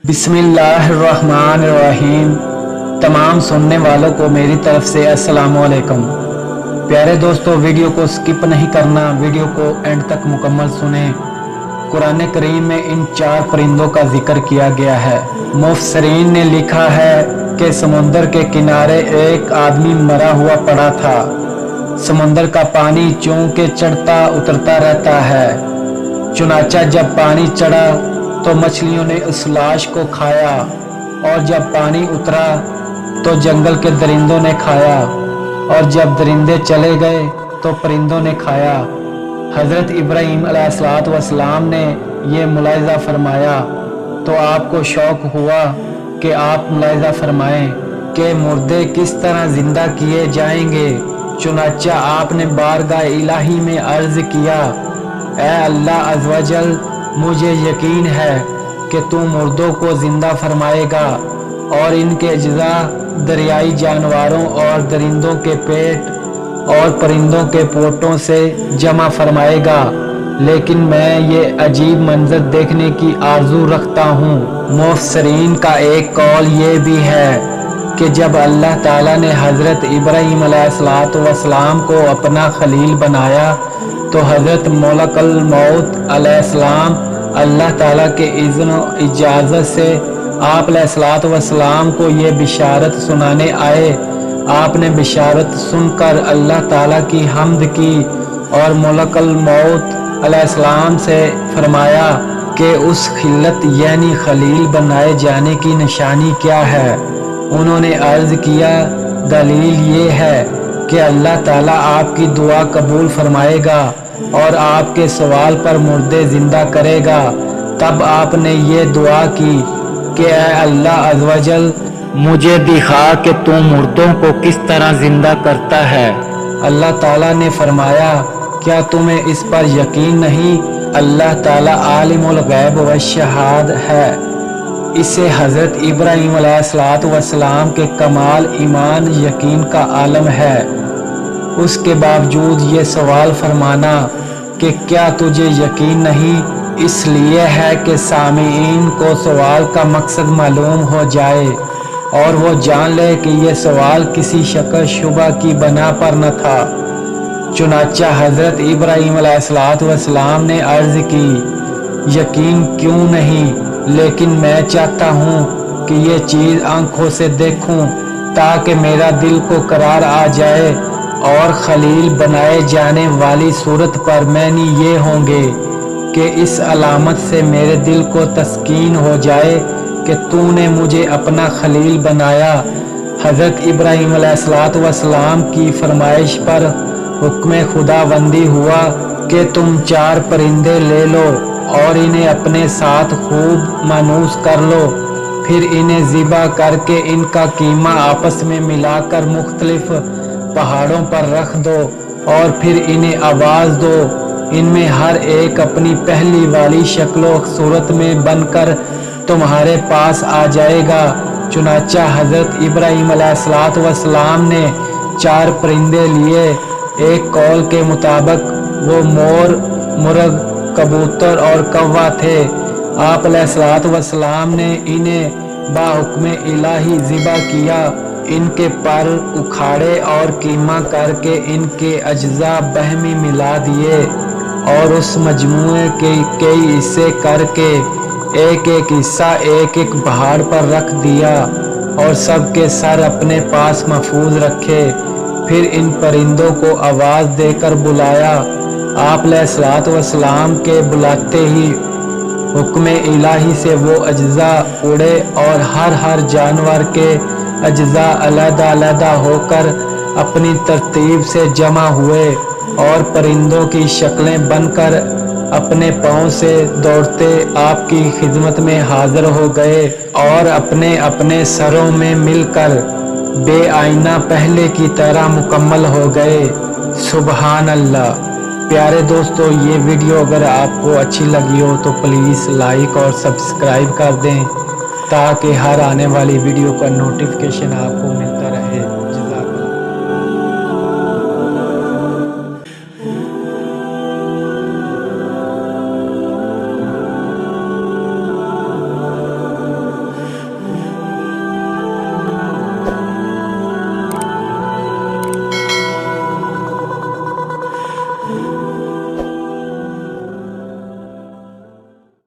बिस्मिल्लाहिर्रहमानिर्रहीम। तमाम सुनने वालों को मेरी तरफ से अस्सलाम वालेकुम। प्यारे दोस्तों, वीडियो को स्किप नहीं करना, वीडियो को एंड तक मुकम्मल सुने। कुरान करीम में इन 4 परिंदों का जिक्र किया गया है। मुफस्सिरीन ने लिखा है कि समुंदर के किनारे एक आदमी मरा हुआ पड़ा था। समुंदर का पानी चूंकि चढ़ता उतरता रहता है, चुनाचा जब पानी चढ़ा तो मछलियों ने उस लाश को खाया, और जब पानी उतरा तो जंगल के दरिंदों ने खाया, और जब दरिंदे चले गए तो परिंदों ने खाया। हज़रत इब्राहीम अलैहिस्सलाम ने ये मुलाहिज़ा फरमाया तो आपको शौक़ हुआ कि आप मुलाहिज़ा फरमाएं कि मुर्दे किस तरह ज़िंदा किए जाएंगे। चुनाचा आपने बारगाह इलाही में अर्ज़ किया, ऐ अल्लाह अज़्ज़वजल, मुझे यकीन है कि तू मुर्दों को ज़िंदा फरमाएगा और इनके अज्ज़ा दरियाई जानवरों और दरिंदों के पेट और परिंदों के पोटों से जमा फरमाएगा। लेकिन मैं ये अजीब मंजर देखने की आरज़ू रखता हूँ। मुफस्सिरीन का एक कौल ये भी है कि जब अल्लाह ताला ने हज़रत इब्राहीम अलैहिस्सलाम को अपना खलील बनाया तो हज़रत मलकुल मौत अलैहिस्सलाम अल्लाह ताला के इज़्न इजाज़त से आप अलैहिस्सलाम को ये बिशारत सुनाने आए। आपने बिशारत सुनकर अल्लाह ताला की हम्द की और मलकुल मौत अलैहिस्सलाम से फरमाया कि उस खिल्लत यानी खलील बनाए जाने की निशानी क्या है। उन्होंने अर्ज़ किया, दलील ये है कि अल्लाह ताला आपकी दुआ कबूल फरमाएगा और आपके सवाल पर मुर्दे ज़िंदा करेगा। तब आपने ये दुआ की कि ऐ अल्लाह अज़्ज़वजल, मुझे दिखा कि तू मुर्दों को किस तरह ज़िंदा करता है। अल्लाह ताला ने फरमाया, क्या तुम्हें इस पर यकीन नहीं? अल्लाह ताला आलिमुल गैब व शहाद है। इससे हज़रत इब्राहीम अलैहिस्सलाम के कमाल ईमान यकीन का आलम है। उसके बावजूद ये सवाल फरमाना कि क्या तुझे यकीन नहीं, इसलिए है कि सामीईन को सवाल का मकसद मालूम हो जाए और वो जान ले कि ये सवाल किसी शक शुबा की बना पर न था। चुनाचा हज़रत इब्राहीम अलैहिस्सलाम ने अर्ज़ की, यकीन क्यों नहीं, लेकिन मैं चाहता हूँ कि ये चीज़ आँखों से देखूँ ताकि मेरा दिल को करार आ जाए और खलील बनाए जाने वाली सूरत पर मैंने ये होंगे कि इस अलामत से मेरे दिल को तस्कीन हो जाए कि तूने मुझे अपना खलील बनाया। हज़रत इब्राहीम अलैहिस्सलाम की फरमाइश पर हुक्म खुदाबंदी हुआ कि तुम 4 परिंदे ले लो और इन्हें अपने साथ खूब मानूस कर लो, फिर इन्हें ज़िबा करके इनका कीमा आपस में मिलाकर मुख्तलिफ पहाड़ों पर रख दो और फिर इन्हें आवाज़ दो। इनमें हर एक अपनी पहली वाली शक्ल सूरत में बनकर तुम्हारे पास आ जाएगा। चुनाचा हज़रत इब्राहीम अलैहिस्सलाम ने 4 परिंदे लिए। एक कौल के मुताबिक वो मोर, मुर्ग, कबूतर और कौवा थे। आप अलैहिस्सलाम ने इन्हें बाहुक्म इलाही ज़िबा किया, इनके पर उखाड़े और कीमा करके इनके अज्ज़ा बहमी मिला दिए और उस मजमूए के कई हिस्से करके एक एक हिस्सा एक एक पहाड़ पर रख दिया और सबके सर अपने पास महफूज रखे। फिर इन परिंदों को आवाज़ देकर बुलाया। आप अलैहिस्सलाम के बुलाते ही हुक्म इलाही से वो अज्ज़ा उड़े और हर जानवर के अज्ज़ा अलग-अलग होकर अपनी तरतीब से जमा हुए और परिंदों की शक्लें बनकर अपने पाँव से दौड़ते आपकी खिदमत में हाजिर हो गए और अपने अपने सरों में मिलकर बेआईना पहले की तरह मुकम्मल हो गए। सुबहान अल्लाह। प्यारे दोस्तों, ये वीडियो अगर आपको अच्छी लगी हो तो प्लीज़ लाइक और सब्सक्राइब कर दें ताकि हर आने वाली वीडियो का नोटिफिकेशन आपको मिले।